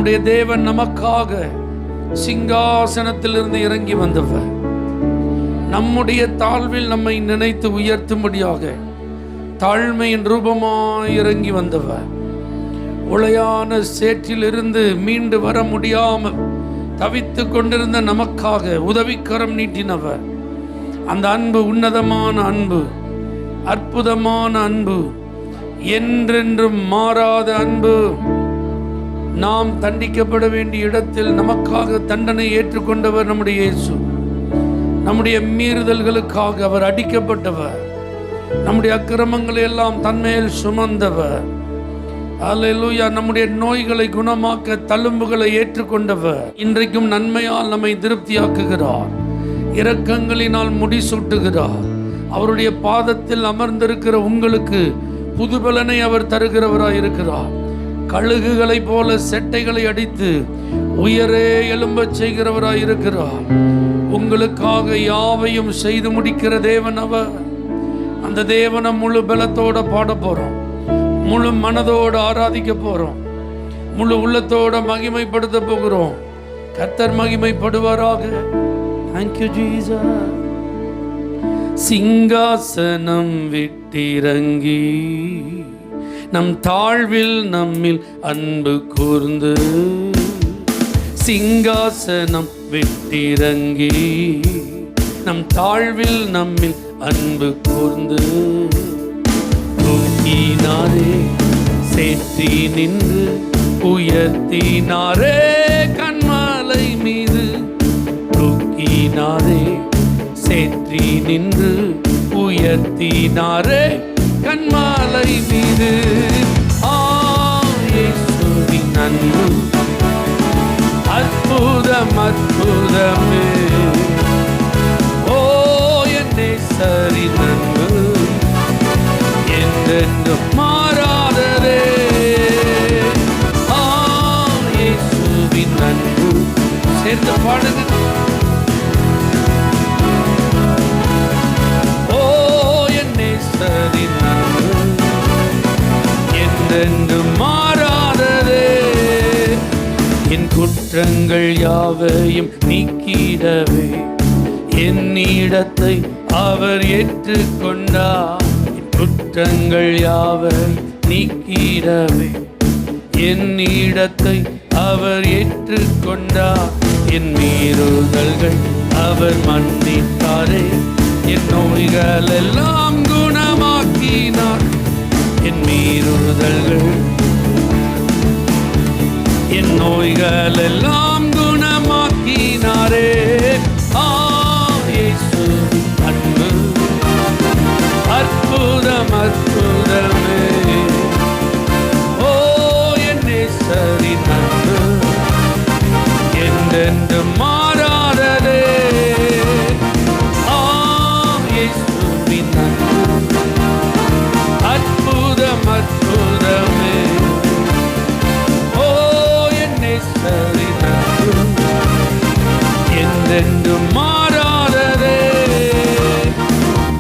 நம்முடைய தேவன் நமக்காக சிங்காசனத்திலிருந்து இறங்கி வந்தவர். நம்முடைய தாழ்வில் நம்மை நினைத்து உயர்த்தும்படியாக தாழ்மையின் ரூபமாய் இறங்கி வந்தவர். உளையான சேற்றிலிருந்து மீண்டு வர முடியாமல் தவித்து கொண்டிருந்த நமக்காக உதவிக்கரம் நீட்டினவர். அந்த அன்பு உன்னதமான அன்பு, அற்புதமான அன்பு, என்றென்றும் மாறாத அன்பு. நாம் தண்டிக்கப்பட வேண்டிய இடத்தில் நமக்காக தண்டனை ஏற்றுக்கொண்டவர் நம்முடைய இயேசு. நம்முடைய மீறுதல்களுக்காக அவர் அடிக்கப்பட்டவர். நம்முடைய அக்கிரமங்களை எல்லாம் தன்மேல் சுமந்தவர். அல்லேலூயா. நம்முடைய நோய்களை குணமாக்க தழும்புகளை ஏற்றுக்கொண்டவர். இன்றைக்கும் நன்மையால் நம்மை திருப்தியாக்குகிறார். இரக்கங்களினால் முடிசூட்டுகிறார். அவருடைய பாதத்தில் அமர்ந்திருக்கிற உங்களுக்கு புதுபலனை அவர் தருகிறவராய் இருக்கிறார். கழுகுகளை போல செட்டைகளை அடித்து உயரே எழும்பச் செய்கிறவராய் இருக்கிறார். உங்களுக்காக யாவையும் செய்து முடிக்கிற தேவன் அவர். அந்த தேவனை முழு பலத்தோட பாட போறோம், முழு மனதோடு ஆராதிக்க போறோம், முழு உள்ளத்தோட மகிமைப்படுத்த போகிறோம். கர்த்தர் மகிமைப்படுவாராக. Thank you Jesus. சிங்காசனம் விட்டிறங்கி நம் தாழ்வில் நம்மில் அன்பு கூர்ந்து, சிங்காசனம் விட்டிறங்கி நம் தாழ்வில் நம்மில் அன்பு கூர்ந்து, தூக்கினாரே சேற்றி நின்று உயர்த்தினாரே கன்மலை மீது, தூக்கினாரே சேற்றி நின்று உயர்த்தினாரே கன்மலை மீது. இயேசுவின் அன்பு அற்புதம் அற்புதமே. ஓ என் நேசரின் அன்பு என்றென்றும் மாறாததே. இயேசுவின் அன்பு சேர்ந்து பாடுங்க. ஓ என் நேசரின் அன்பு என்றென்றும் மாறாததே. என் குற்றங்கள் யாவையும் நீக்கிடவே என்னிடத்தை அவர் ஏற்றுக்கொண்டார். என் குற்றங்கள் யாவையும் நீக்கிடவே என்னிடத்தை அவர் ஏற்றுக்கொண்டார். என் மீறுதல்கள் அவர் மன்னித்தாரே, என் நோய்கள் எல்லாம் குணமாக்கினார். என் மீறுதல்கள் என் நோய்கள் எல்லாம் குணமாக்கினாரே. இயேசுவின் அன்பு அற்புதம் அற்புதமே. ஓ என் நேசரின் அன்பு என்றென்றும் மாறாததே. இயேசுவின் அன்பு அற்புதம் அற்புதமே. ஓ என் நேசரின் அன்பு என்றென்றும் மாறாததே.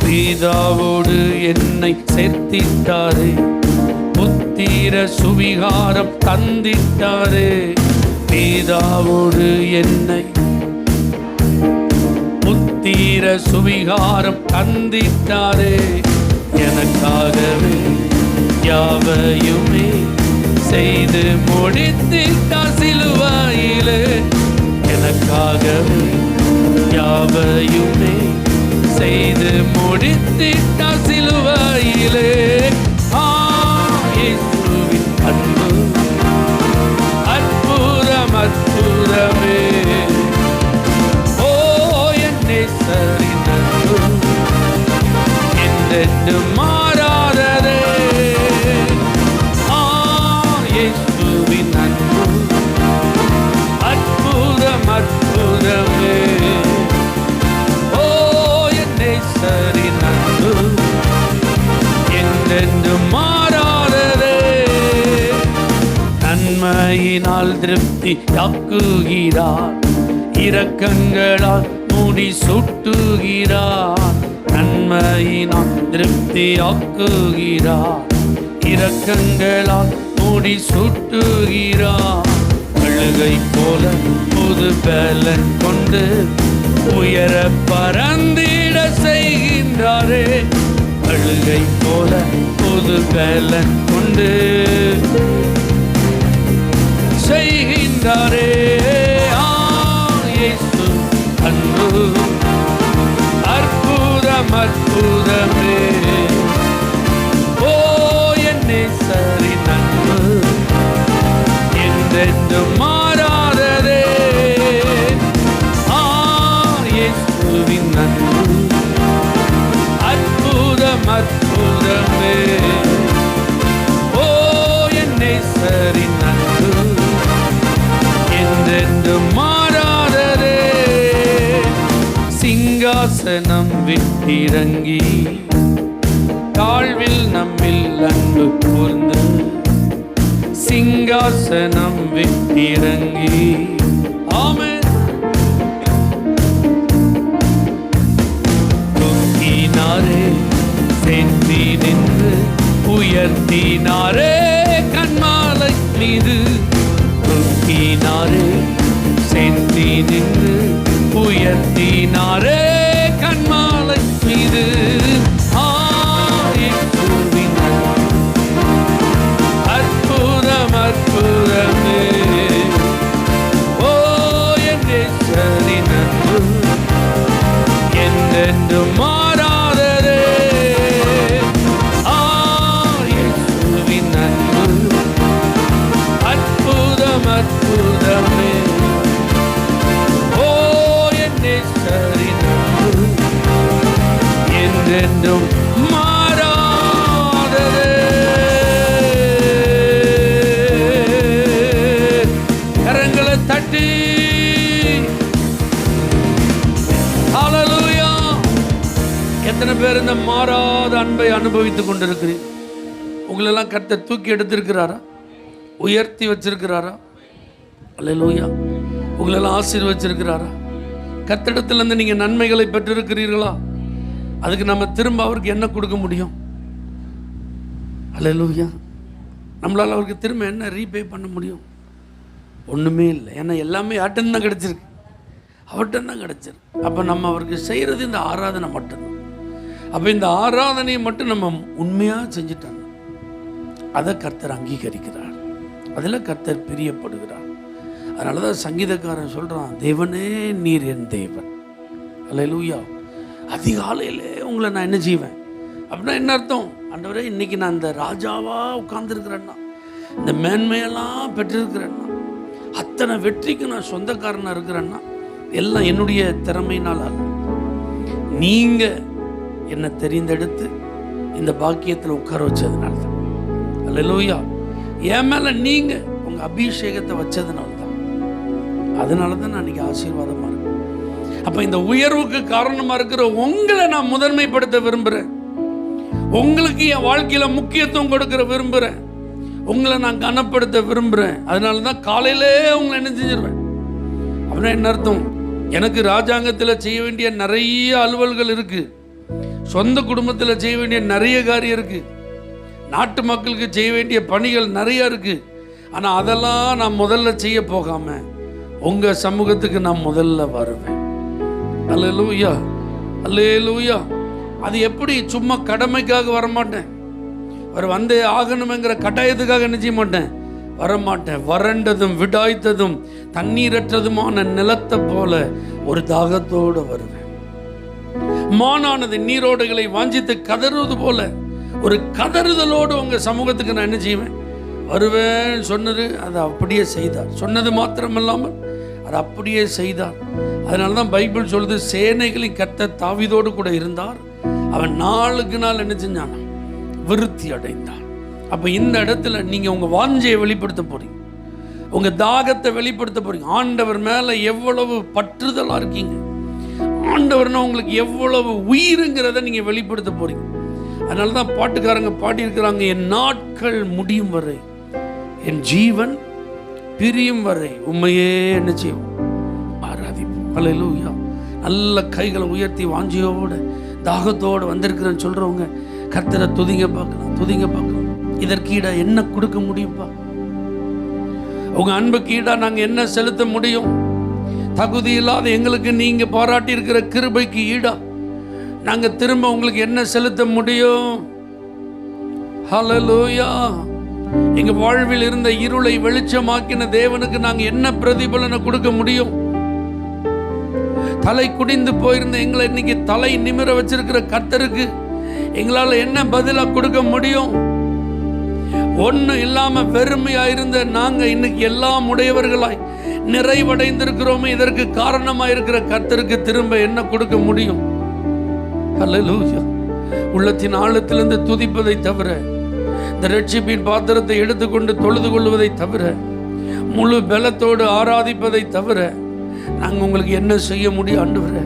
பிதாவோடு என்னை சேர்த்திட்டாரே, புத்திர சுவிகாரம் தந்திட்டாரே. பிதாவோடு என்னை புத்திர சுவிகாரம் தந்திட்டாரே. எனக்காகவே யாவையுமே செய்து முடித்திட்டார் சிலுவையிலே. எனக்காகவே யாவையுமே செய்து முடித்திட்டார் சிலுவையிலே. இயேசுவின் அன்பு அற்புதம் அற்புதமே. ஓ என் நேசரின் அன்பு என்றென்றும் மாறாததே. இயேசுவின் அன்பு அற்புதம் அற்புதமே. ஓ என் நேசரின் அன்பு என்றென்றும் மாறாததே. நன்மையினால் திருப்தியாக்குகிறார், இரக்கங்களால் முடி சூட்டுகிறார். நன்மையினால் திருப்தியாக்குகிறார், இரக்கங்களால் முடி சூட்டுகிறார். கழுகை போல புது பலன் கொண்டு உயர பறந்திட செய்கின்றாரே. கழுகை போல புது பலன் கொண்டு செய்கின்றாரே. இயேசு அன்பு அற்புதம் அற்புதமே. ஓ என் நேசரின் அன்பு என்றென்றும் மாறாததே. இயேசுவின் அன்பு அற்புதம் அற்புதமே. ஓ என் நேசரின் அன்பு என்றென்றும் மாறாததே. சிங்காசனம் விட்டிறங்கி தாழ்வில் நம்மில் அன்பு கூர்ந்து, சிங்காசனம் விட்டிறங்கி ஆமென் தூக்கினாரே, சென்றி நின்று உயர்த்தினாரே. கண்மாலை மீது தூக்கினாரே, சென்றி நின்று உயர்த்தினாரே. கண்மாலை மீது அற்புதம் அற்புதமே. ஓ என் நேசரின் அன்பு என்றென்றும் மாறாததே. இயேசுவின் அன்பு அற்புதம் அற்புதமே. ஓ என் நேசரின் அன்பு என்றென்றும் மாறாததே. கரங்களை தட்டி ஹல்லேலூயா. எத்தனை பேர் இந்த மாறாத அன்பை அனுபவித்துக் கொண்டிருக்கிறீர்கள்? உங்களெல்லாம் கர்த்தர் தூக்கி எடுத்திருக்கிறாரா? உயர்த்தி வச்சிருக்கிறாரா? ஹல்லேலூயா. உங்களெல்லாம் ஆசீர்வச்சிருக்கிறாரா? கர்த்தரிடத்திலிருந்து நீங்க நன்மைகளை பெற்றிருக்கிறீர்களா? அதுக்கு நம்ம திரும்ப அவருக்கு என்ன கொடுக்க முடியும்? ஹல்லேலூயா. நம்மளால் அவருக்கு திரும்ப என்ன ரீபே பண்ண முடியும்? ஒன்றுமே இல்லை. ஏன்னா எல்லாமே யார்கிட்ட தான் கிடச்சிருக்கு, அவர்கிட்ட தான் கிடச்சிருக்கு. அப்போ நம்ம அவருக்கு செய்கிறது இந்த ஆராதனை மட்டும்தான். அப்போ இந்த ஆராதனையை மட்டும் நம்ம உண்மையாக செஞ்சுட்டாங்க, அதை கர்த்தர் அங்கீகரிக்கிறார், அதில் கர்த்தர் பிரியப்படுகிறார். அதனால தான் சங்கீதக்காரன் சொல்கிறான், தேவனே நீர் என் தேவன். ஹல்லேலூயா. அதிகாலையிலே உங்களை நான் என்ன செய்வேன் அப்படின்னா என்ன அர்த்தம்? ஆண்டவரே, இன்னைக்கு நான் இந்த ராஜாவாக உட்கார்ந்துருக்கிறேன்னா, இந்த மேன்மையெல்லாம் பெற்றிருக்கிறேன்னா, அத்தனை வெற்றிக்கு நான் சொந்தக்காரனாக இருக்கிறேன்னா, எல்லாம் என்னுடைய திறமையினால் அல்ல, நீங்கள் என்னை தெரிந்தெடுத்து இந்த பாக்கியத்தில் உட்கார வச்சதுனால தான். ஹல்லேலூயா. என் மேலே நீங்கள் உங்கள் அபிஷேகத்தை வச்சதுனால தான். அதனால தான் நான் இன்னைக்கு ஆசீர்வாதமாக இருக்கேன். அப்போ இந்த உயர்வுக்கு காரணமாக இருக்கிற உங்களை நான் முதன்மைப்படுத்த விரும்புகிறேன். உங்களுக்கு என் வாழ்க்கையில் முக்கியத்துவம் கொடுக்கிற விரும்புகிறேன். உங்களை நான் கனப்படுத்த விரும்புகிறேன். அதனால தான் காலையிலே உங்களை என்ன செஞ்சிருவேன் அப்படின்னா என்ன அர்த்தம்? எனக்கு ராஜாங்கத்தில் செய்ய வேண்டிய நிறைய அலுவல்கள் இருக்குது, சொந்த குடும்பத்தில் செய்ய வேண்டிய நிறைய காரியம் இருக்குது, நாட்டு மக்களுக்கு செய்ய வேண்டிய பணிகள் நிறைய இருக்குது. ஆனால் அதெல்லாம் நான் முதல்ல செய்ய போகாமல் உங்கள் சமூகத்துக்கு நான் முதல்ல வருவேன். அல்லேலூயா, அல்லேலூயா. அது எப்படி? சும்மா கடமைக்காக வரமாட்டேன், அவர் வந்தே ஆகணுங்கிற கட்டாயத்துக்காக என்ன செய்ய மாட்டேன், வரமாட்டேன். வறண்டதும் விடாய்த்ததும் தண்ணீரற்றதுமான நிலத்தை போல ஒரு தாகத்தோடு வருவேன். மானானது நீரோடுகளை வாஞ்சித்து கதறுவது போல ஒரு கதறுதலோடு உங்க சமூகத்துக்கு நான் என்ன செய்வேன், வருவேன். சொன்னது அதை அப்படியே செய்தார். சொன்னது மாத்திரமில்லாமல் அதை அப்படியே செய்தார். அதனால தான் பைபிள் சொல்லுது, சேனைகளின் கர்த்தர் தாவீதோடு கூட இருந்தார், அவன் நாளுக்கு நாள் என்ன செஞ்சான், விருத்தி அடைந்தான். அப்போ இந்த இடத்துல நீங்கள் உங்கள் வாஞ்சையை வெளிப்படுத்த போறீங்க, உங்கள் தாகத்தை வெளிப்படுத்த போறீங்க. ஆண்டவர் மேலே எவ்வளவு பற்றுதலாக இருக்கீங்க, ஆண்டவர்னா உங்களுக்கு எவ்வளவு உயிருங்கிறத நீங்கள் வெளிப்படுத்த போறீங்க. அதனால தான் பாட்டுக்காரங்க பாடியிருக்கிறாங்க, என் நாட்கள் முடியும் வரை, என் ஜீவன் பிரியும் வரை உண்மையே என்ன செய்வோம், ஆராதிப்போம். ஹல்லேலூயா. நல்ல கைகளை உயர்த்தி வாஞ்சியோடு தாகத்தோடு வந்திருக்கிறேன்னு சொல்கிறவங்க கர்த்தரை துதிங்க பார்க்கலாம், துதிங்க பார்க்கலாம். இதற்கு ஈட என்ன கொடுக்க முடியும்ப்பா? உங்க அன்புக்கு ஈடா நாங்க என்ன செலுத்த முடியும்? தகுதி இல்லாத எங்களுக்கு நீங்க பாராட்டி இருக்கிற கிருபைக்கு ஈடா நாங்க திரும்ப உங்களுக்கு என்ன செலுத்த முடியும்? ஹல்லேலூயா. எங்க வாழ்வில் இருந்த இருளை வெளிச்சமாக்கின தேவனுக்கு நாங்க என்ன பிரதிபலனை கொடுக்க முடியும்? தலை குடிந்து போயிருந்த எங்களை இன்னைக்கு தலை நிமிர வச்சிருக்கிற கர்த்தருக்கு எங்களால என்ன பதிலா கொடுக்க முடியும்? ஒன்னும் இல்லாம வெறுமையா இருந்த நாங்க இன்னைக்கு எல்லாம் உடையவர்களாய் நிறைவடைந்திருக்கிறோமே, இதற்கு காரணமா இருக்கிற கர்த்தருக்கு திரும்ப என்ன கொடுக்க முடியும்? ஹல்லேலூயா. உள்ளத்தின் ஆழத்திலிருந்து துதிப்பதை தவிர, இந்த ரட்சிப்பின் பாத்திரத்தை எடுத்துக்கொண்டு தொழுது கொள்வதை தவிர, முழு பலத்தோடு ஆராதிப்பதை தவிர நாங்க உங்களுக்கு என்ன செய்ய முடியும் ஆண்டவரே?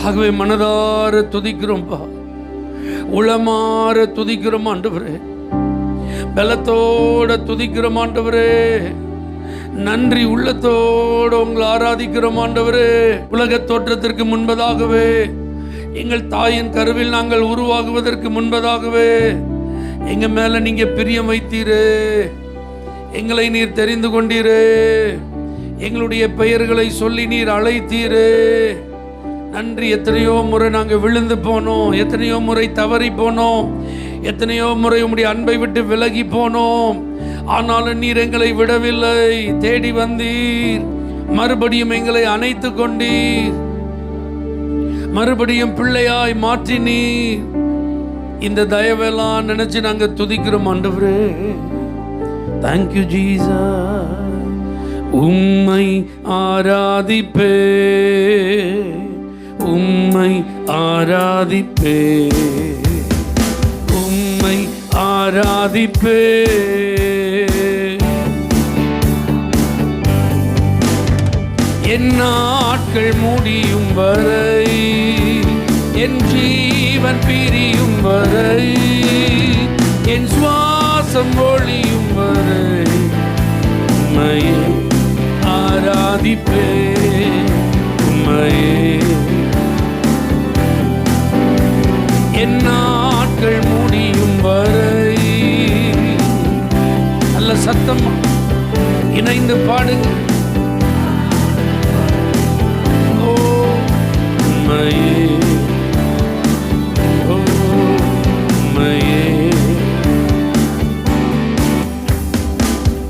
ஆகவே மனதார துதிக்கிறோம்பா, உளமாற துதிக்கிறோம் ஆண்டவரே, பலத்தோட துதிக்கிறோம் ஆண்டவரே, நன்றி உள்ளத்தோடு உங்களை ஆராதிக்கிறோம் ஆண்டவரே. உலக தோற்றத்திற்கு முன்பதாகவே, எங்கள் தாயின் கருவில் நாங்கள் உருவாகுவதற்கு முன்பதாகவே எங்க மேல நீங்க பிரியம் வைத்தீரே, எங்களை நீர் தெரிந்து கொண்டீரே, எங்களுடைய பெயர்களை சொல்லி நீர் அழைத்தீரே. நன்றி. எத்தனையோ முறை நாங்கள் விழுந்து போனோம், எத்தனையோ முறை தவறி போனோம், எத்தனையோ முறை உம்முடைய அன்பை விட்டு விலகி போனோம். ஆனாலும் நீர் எங்களை விடவில்லை, தேடி வந்தீர், மறுபடியும் எங்களை அணைத்து கொண்டீர், மறுபடியும் பிள்ளையாய் மாற்றினீர். இந்த தயவெல்லாம் நினைச்சு நாங்க துதிக்கிறோம் ஆண்டவரே. Thank you Jesus. உம்மை ஆராதிப்பே, உம்மை ஆராதிப்பே, உம்மை ஆராதிப்பே. என் நாட்கள் முடியும் வரை, என் ஜீவன் பிரியும் வரை, என் சுவாசம் ஒழியும் வரை உம்மையே ஆராதிப்பே, உம்மையே. என் நாட்கள் முடியும் வரை. நல்ல சத்தம் இணைந்து பாடுங்க. ஓ உம்மையே, ஓ உம்மையே.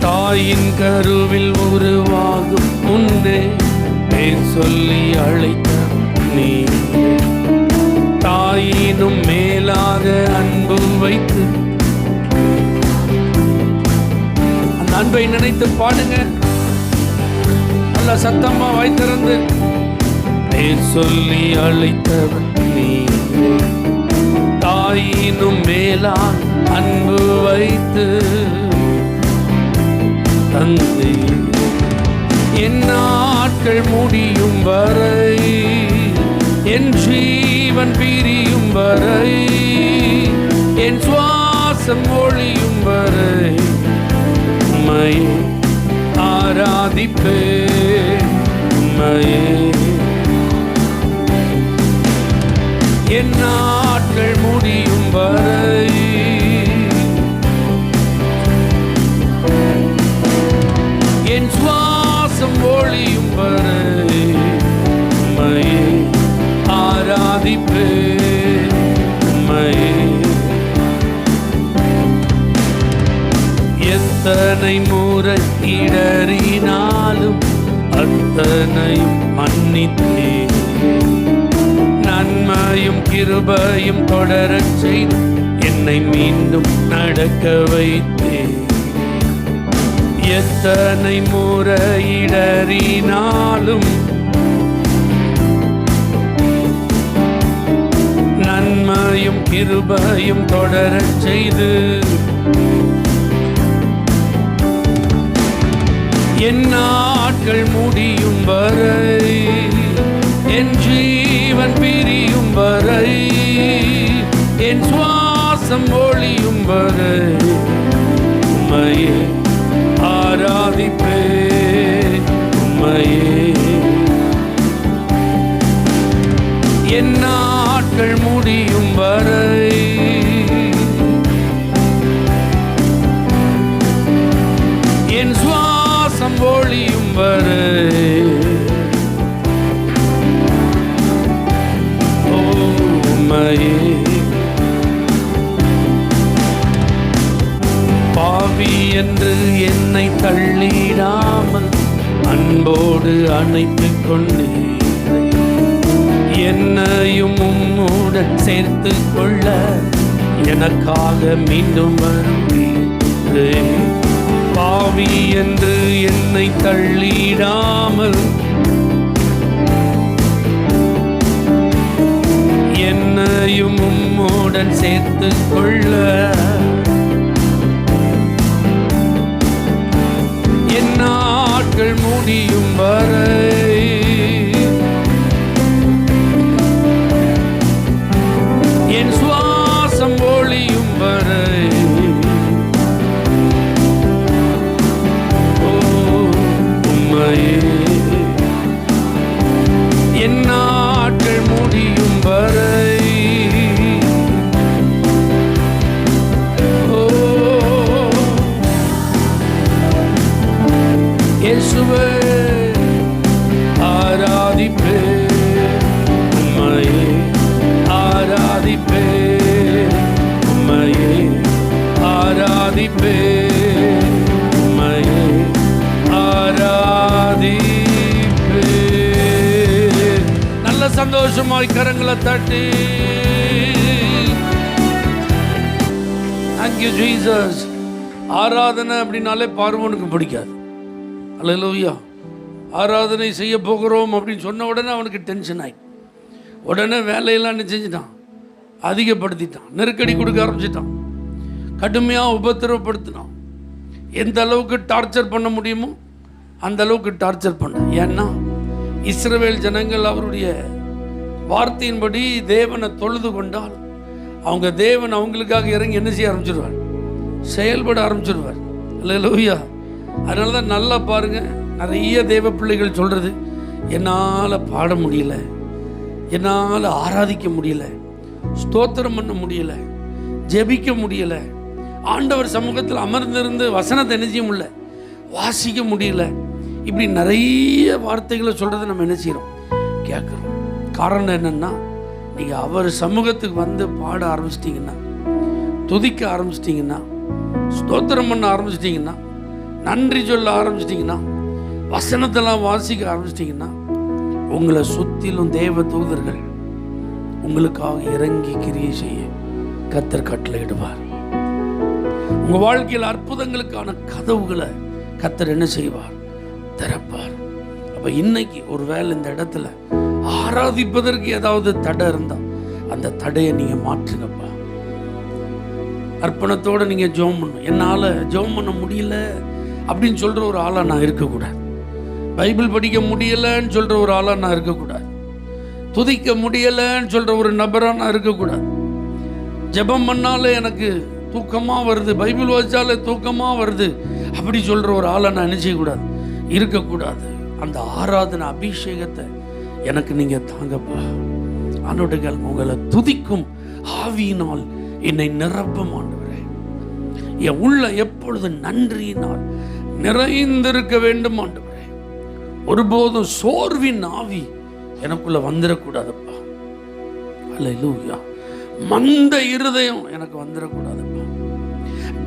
தாயின் கருவில் உருவாகும் முன்னே பேர் சொல்லி அழைத்த நீ, தாயினும் மேலாக அன்பு வைத்து, அந்த அன்பை நினைத்து பாடுங்க. நல்ல சத்தமா வைத்திருந்து. பேர் சொல்லி அழைத்தவன் நீ, தாயினும் மேலாக அன்பு வைத்து தந்தை. என் நாட்கள் முடியும் வரை, என் ஜீவன் பிரியும் வரை, என் சுவாசம் ஒழியும் வரை உம்மையே ஆராதிப்பே, உம்மையே. என் நாட்கள் முடியும் வரை, என் சுவாசம் ஒழியும் வரை உம்மையே ஆராதிப்பே, உம்மையே. எத்தனை முறை இடறினாலும் அத்தனையும் மன்னித்தே, நன்மையும் கிருபையும் தொடரச் செய்து என்னை மீண்டும் நடக்க வைத்தே. எத்தனை முறை இடறினாலும் நன்மையும் கிருபையும் தொடரச் செய்து என் நாட்கள் முடியும் வரை, என் ஜீவன் பிரியும் வரை, என் சுவாசம் ஒழியும் வரை உம்மையே ஆராதிப்பே, உம்மையே. என் நாட்கள் முடியும் வரை, என் சுவாசம் ஒளியும் வரை உம்மையே பாவி என்று என்னை தள்ளிடாமல் அன்போடு அணைத்துக் கொண்டீரே. என்னையும் உம்முடன் சேர்த்து கொள்ள எனக்காக மீண்டும் வருவீரே. பாவி என்று என்னை தள்ளிடாமல் என்னையும் உம்முடன் சேர்த்து கொள்ள என் நாட்கள் முடியும் வரை என் சுவாசம் ஒளியும் வரை உம்மையே என் நாட்கள் முடியும் வரை இயேசுவே ஆராதிப்பே உம்மையே ஆராதிப்பே உம்மையே ஆராதிப்பே உம்மையே ஆராதிப்பே. நல்ல சந்தோஷமாய் கரங்களை தட்டி Thank you Jesus. ஆராதனை அப்படின்னாலே பார்வோனுக்கு பிடிக்காது. அல்லேலூயா. ஆராதனை செய்ய போகிறோம் அப்படின்னு சொன்ன உடனே அவனுக்கு டென்ஷன் ஆகி உடனே வேலையெல்லாம் செஞ்சுட்டான், அதிகப்படுத்திட்டான், நெருக்கடி கொடுக்க ஆரம்பிச்சிட்டான், கடுமையாக உபத்திரவப்படுத்தினான். எந்த அளவுக்கு டார்ச்சர் பண்ண முடியுமோ அந்த அளவுக்கு டார்ச்சர் பண்ண. ஏன்னா இஸ்ரவேல் ஜனங்கள் அவருடைய வார்த்தையின்படி தேவனை தொழுது கொண்டால் அவங்க தேவன் அவங்களுக்காக இறங்கி என்ன செய்ய ஆரம்பிச்சிருவார், செயல்பட ஆரம்பிச்சிருவார். அல்லேலூயா. அதனால தான் நல்லா பாருங்கள், நிறைய தேவ பிள்ளைகள் சொல்கிறது, என்னால் பாட முடியல, என்னால் ஆராதிக்க முடியல, ஸ்தோத்திரம் பண்ண முடியல, ஜெபிக்க முடியல, ஆண்டவர் சமூகத்தில் அமர்ந்திருந்து வசனத்தை என்ன செய்ய முடியல, வாசிக்க முடியல, இப்படி நிறைய வார்த்தைகளை சொல்கிறத நம்ம என்ன செய்கிறோம், கேட்குறோம். காரணம் என்னென்னா, நீங்கள் அவர் சமூகத்துக்கு வந்து பாட ஆரம்பிச்சிட்டிங்கன்னா, துதிக்க ஆரம்பிச்சிட்டிங்கன்னா, ஸ்தோத்திரம் பண்ண ஆரம்பிச்சிட்டிங்கன்னா, நன்றி சொல்ல ஆரம்பிச்சிட்டிங்கன்னா, வசனத்தெல்லாம் வாசிக்க ஆரம்பிச்சிட்டிங்கன்னா, உங்களை சுற்றிலும் தேவ தூதர்கள் உங்களுக்காக இறங்கி கிரியை செய்ய கர்த்தர் கட்டளையிடுவார். உங்கள் வாழ்க்கையில் அற்புதங்களுக்கான கதவுகளை கர்த்தர் என்ன செய்வார், திறப்பார். அப்போ இன்னைக்கு ஒரு வேளை இந்த இடத்துல ஆராதிப்பதற்கு ஏதாவது தடை இருந்தால் அந்த தடையை நீங்கள் மாற்றுங்கப்பா. அர்ப்பணத்தோடு நீங்கள் ஜெபம் பண்ணணும். என்னால் ஜெபம் பண்ண முடியல அப்படின்னு சொல்கிற ஒரு ஆளாக நான் இருக்கக்கூடாது. பைபிள் படிக்க முடியலைன்னு சொல்கிற ஒரு ஆளாக நான் இருக்கக்கூடாது. துதிக்க முடியலைன்னு சொல்கிற ஒரு நபராக நான் இருக்கக்கூடாது. ஜெபம் பண்ணாலே எனக்கு தூக்கமாக வருது, பைபிள் வாசிச்சாலே தூக்கமாக வருது அப்படி சொல்கிற ஒரு ஆளை நான் என்ன செய்யக்கூடாது, இருக்கக்கூடாது. அந்த ஆராதனை அபிஷேகத்தை எனக்கு நீங்கள் தாங்கப்பா. ஆண்டவர்கள் உங்களை துதிக்கும் ஆவியினால் என்னை நிரப்பும் ஆண்டவரே. என் உள்ள எப்பொழுது நன்றியினால் நிறைந்திருக்க வேண்டும் ஆண்டவரே. ஒருபோதும் சோர்வின் ஆவி எனக்குள்ள வந்துடக்கூடாதுப்பா. அல்லேலூயா. மந்த இருதயம் எனக்கு வந்துடக்கூடாதுப்பா.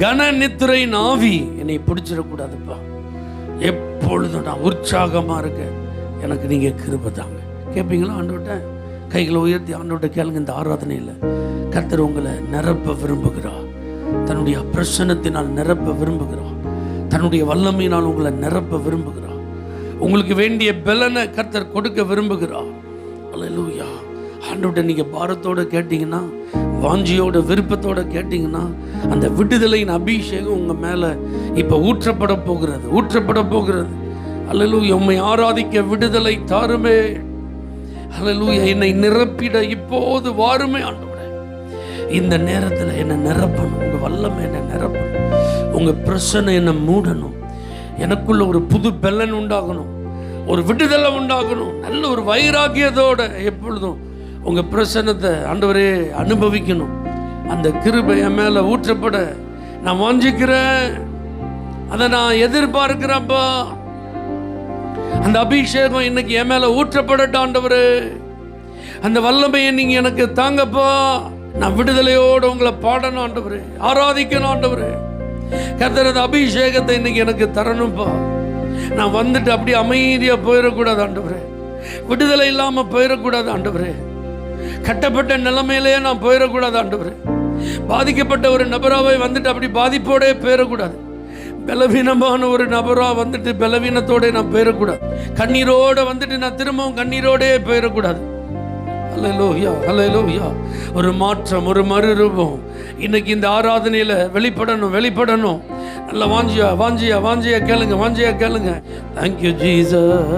கன நித்திரையின் ஆவி என்னை பிடிச்சிடக்கூடாதுப்பா. எப்பொழுதும் நான் உற்சாகமாக இருக்க எனக்கு நீங்கள் கிருபை தாங்க. கேட்பீங்களா ஆண்டவர்கிட்ட? கைகளை உயர்த்தி ஆண்டவர்கிட்ட கேளுங்க. இந்த ஆராதனையில் கர்த்தர் உங்களை நிரப்ப விரும்புகிறார். தன்னுடைய பிரசன்னத்தினால் நிரப்ப விரும்புகிறார். தன்னுடைய வல்லமையினால் உங்களை நிரப்ப விரும்புகிறார். உங்களுக்கு வேண்டிய பலனை கர்த்தர் கொடுக்க விரும்புகிறார். அல்லேலூயா. ஆண்டவர்கிட்ட நீங்கள் பாரத்தோடு கேட்டிங்கன்னா, வாஞ்சியோட விருப்பத்தோடு கேட்டிங்கன்னா, அந்த விடுதலையின் அபிஷேகம் உங்கள் மேலே இப்போ ஊற்றப்பட போகிறது. அல்லேலூயா. உம்மை ஆராதிக்க விடுதலை தாருமே. அல்லேலூயா. என்னை நிரப்பிட இப்போது வாருமே ஆண்டவரே. இந்த நேரத்தில் என்னை நிரப்பணும். உங்கள் வல்லமை என்னை நிரப்பணும். உங்கள் பிரச்சனை என்னை மூடணும். எனக்குள்ள ஒரு புது பலன் உண்டாகணும், ஒரு விடுதலை உண்டாகணும். நல்ல ஒரு வைராகியத்தோட எப்பொழுதும் உங்கள் பிரசன்னத்தை ஆண்டவரே அனுபவிக்கணும். அந்த கிருபை என் மேலே ஊற்றப்பட நான் வாஞ்சிக்கிறேன். அதை நான் எதிர்பார்க்கிறேன்ப்பா. அந்த அபிஷேகம் இன்னைக்கு என் மேல ஊற்றப்படட்டும் ஆண்டவரே. அந்த வல்லமையை நீங்க எனக்கு தாங்கப்பா. நான் விடுதலையோடு உங்களை பாடணும் ஆண்டவரே, ஆராதிக்கணும் ஆண்டவரே. கர்த்தர் அந்த அபிஷேகத்தை இன்னைக்கு எனக்கு தரணும்ப்பா. நான் வந்துட்டு அப்படியே அமைதியா போயிடக்கூடாது ஆண்டவரே, விடுதலை இல்லாம போயிடக்கூடாது ஆண்டவரே, கட்டப்பட்ட நிலைமையிலேயே நான் போயிடக்கூடாது ஆண்டவரே, பாதிக்கப்பட்ட ஒரு நபராவை வந்துட்டு அப்படி பாதிப்போடே போயிடக்கூடாது, பலவீனமான ஒரு நபரா வந்துட்டு பலவீனத்தோட நான் போயிடக்கூடாது, கண்ணீரோட வந்துட்டு நான் திரும்பவும் கண்ணீரோடே போயிடக்கூடாது. அல்லேலூயா, அல்லேலூயா. ஒரு மாற்றம், ஒரு மறுரூபம் இன்னைக்கு இந்த ஆராதனையில வெளிப்படணும். நல்ல வாஞ்சியா கேளுங்க. Thank you Jesus.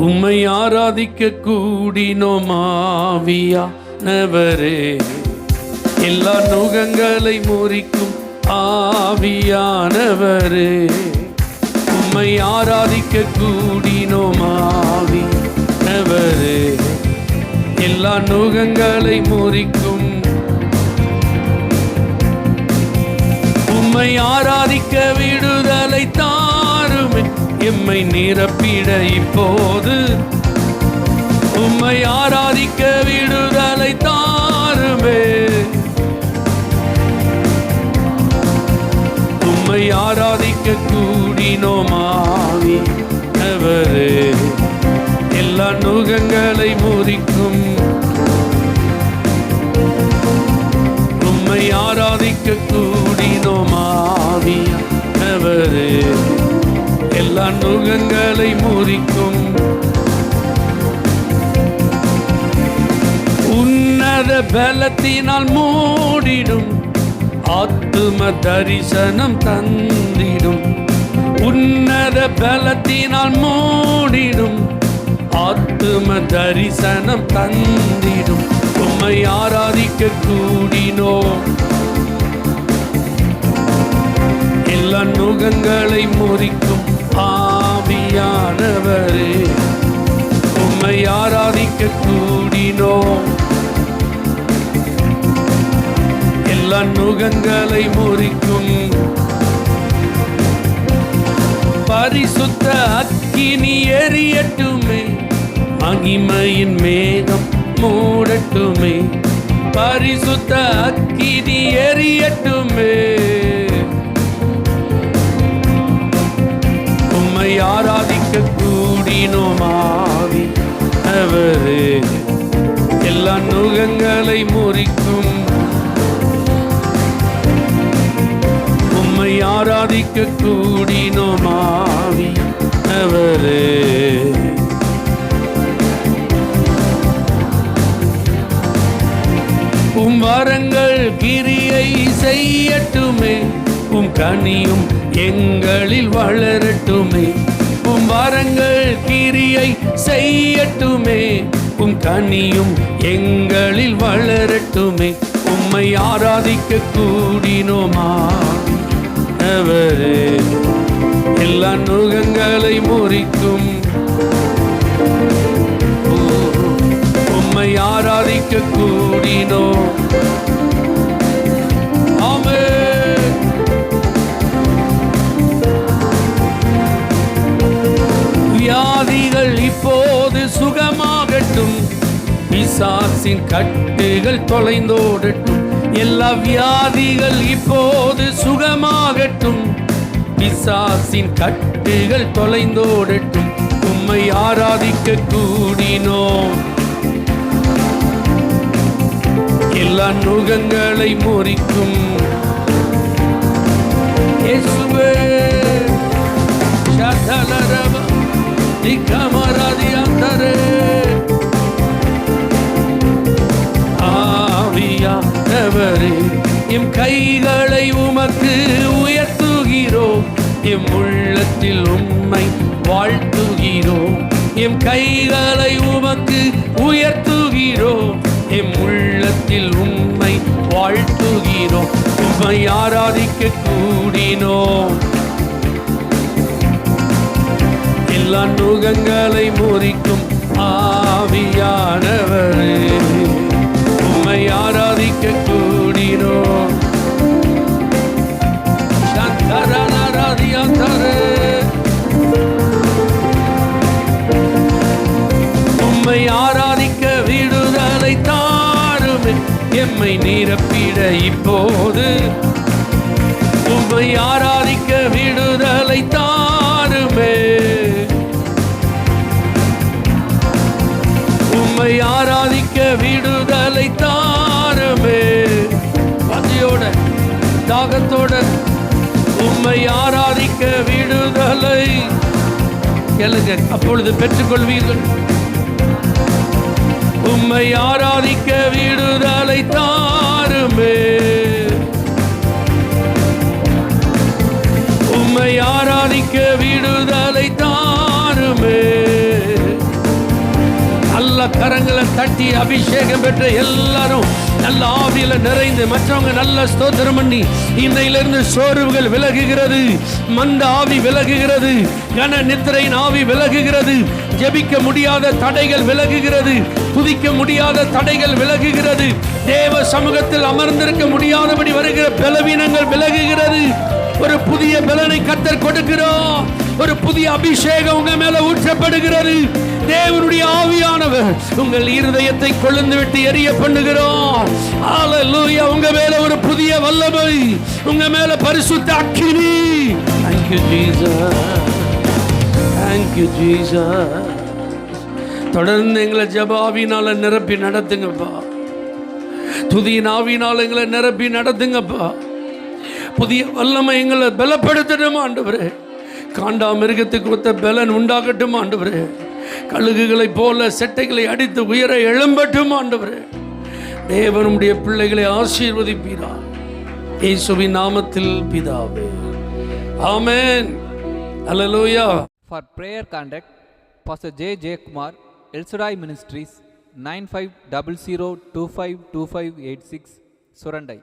உம்மை ஆராதிக்க கூடினோம் ஆவியானவரே, எல்லா நுகங்களை முறிக்கும் ஆவியானவரே. உம்மை ஆராதிக்க கூடினோம் ஆவியானவரே, எல்லா நுகங்களை முறிக்கும். உம்மை ஆராதிக்க விடுதலை தாருமே, எம்மை நிரப்பிட இப்போது. உம்மை ஆராதிக்க விடுதலை தாருமே, உம்மை ஆராதிக்க கூடினோம் ஆவியானவரே, எல்லா நுகங்களை முறிக்கும். உம்மை ஆராதிக்க கூடினோம் ஆவியானவரே, எல்லா நுகங்களை முறிக்கும். உன்னத பலத்தினால் மூடிடும், ஆத்தும தரிசனம் தந்திடும். உன்னத பலத்தினால் மூடிடும், ஆத்தும தரிசனம் தந்திடும். உம்மை ஆராதிக்க கூடினோம், எல்லா நுகங்களை முறிக்கும் ஆவியானவரே. உம்மை ஆராதிக்க கூடினோம், எல்லா நுகங்களை முறிக்கும். பரிசுத்த அக்கினி எரியட்டுமே, மகிமையின் மேகம் மூடட்டுமே. பரிசுத்த அக்கினி எரியட்டுமே, உம்மை ஆராதிக்க கூடினோம் ஆவியானவரே, எல்லா நுகங்களை முறிக்கும். உம்மை ஆராதிக்க கூடினோம் ஆவியானவரே. உம் வரங்கள் கிரியை செய்யட்டுமே, உம் கனியும் எங்களில் வளரட்டுமே. உம் வரங்கள் கிரியை செய்யட்டுமே, உம் கனியும் எங்களில் வளரட்டுமே. உம்மை ஆராதிக்க கூடினோம் ஆவியானவரே, எல்லா நுகங்களை முறிக்கும். உம்மை ஆராதிக்க கூடினோம். ஆமென். வியாதிகள் இப்போது சுகமாகட்டும், பிசாசின் கட்டுகள் தொலைந்தோடட்டும். எல்லா வியாதிகள் இப்போது சுகமாகட்டும், பிசாசின் கட்டுகள் தொலைந்தோடட்டும். உம்மை ஆராதிக்க கூடினோம், எல்லா நுகங்களை முறிக்கும். இயேசுவே ஷதலரவ நிகமரதியந்தரே. ஆவியானவரே, எம் கைகளை உமக்கு உயர்த்துகிறோம், எம் உள்ளத்தில் உம்மை வாழ்த்துகிறோம். எம் கைகளை உமக்கு உயர்த்துகிறோம், எம் உள்ளத்தில் உம்மை வாழ்த்துகிறோம். உம்மை ஆராதிக்க கூடினோம், எல்லா நுகங்களை முறிக்கும் ஆவியானவரே. உம்மை ஆராதிக்க கூடினோம். சந்தரனராதியந்தரே உம்மை ஆராதிக்க விடுதலை தாருமே, எம்மை நிரப்பிட இப்போது. உம்மை ஆராதிக்க விடுதலை தாருமே, உம்மை ஆராதிக்க விடுதலை தாருமே. பசியோட தாகத்தோட உம்மை ஆராதிக்க விடுதலை கேளுங்க, அப்பொழுது பெற்றுக்கொள்வீர்கள். உம்மை ஆராதிக்க விடுதலை தாருமே, உம்மை ஆராதிக்க விடுதலை தாருமே. நல்ல கரங்களை தட்டி அபிஷேகம் பெற்ற எல்லாரும் நல்ல ஆவியில நிறைந்து மற்றவங்க நல்ல ஸ்தோத்திரம் பண்ணி, இன்னையிலிருந்து சோர்வுகள் விலகுகிறது, மந்த ஆவி விலகுகிறது, கன நித்திரையின் ஆவி விலகுகிறது, ஜெபிக்க முடியாத தடைகள் விலகுகிறது, துதிக்க முடியாத தடைகள் விலகுகிறது, தேவ சமூகத்தில் அமர்ந்திருக்க முடியாதபடி வருகிற பலவீனங்கள் விலகுகிறது. ஒரு புதிய பலனை கர்த்தர் கொடுக்கிறோம். ஒரு புதிய அபிஷேகம் உங்க மேல ஊற்றப்படுகிறது. தேவனுடைய ஆவியானவர் உங்கள் இருதயத்தை கொழுந்து விட்டு எரிய பண்ணுகிறோம். ஹalleluya. உங்க மேல ஒரு புதிய வல்லமை, உங்க மேல பரிசுத்த அக்கினி. Thank you Jesus, thank you Jesus. தொடர்ந்து எங்களை ஜெப ஆவியினால நிரப்பி நடத்துங்கப்பா. துதியின் ஆவியினால எங்களை நிரப்பி நடத்துங்கப்பா. புதிய வல்லமை எங்களை பலப்படுத்தட்டும் ஆண்டவரே. காண்டா மிருகத்துக்கு ஒத்த பலன் உண்டாகட்டும் ஆண்டவரே. கழுகுகளை போல செட்டைகளை அடித்து உயர எழும்பட்டும் ஆண்டவரே. தேவனுடைய பிள்ளைகளை ஆசீர்வதிப்பீரா, இயேசுவின் நாமத்தில் பிதாவே, ஆமென். ஹல்லேலூயா. For prayer contact, Pastor J. Kumar, El Shaddai Ministries, 9500252586, Surandai.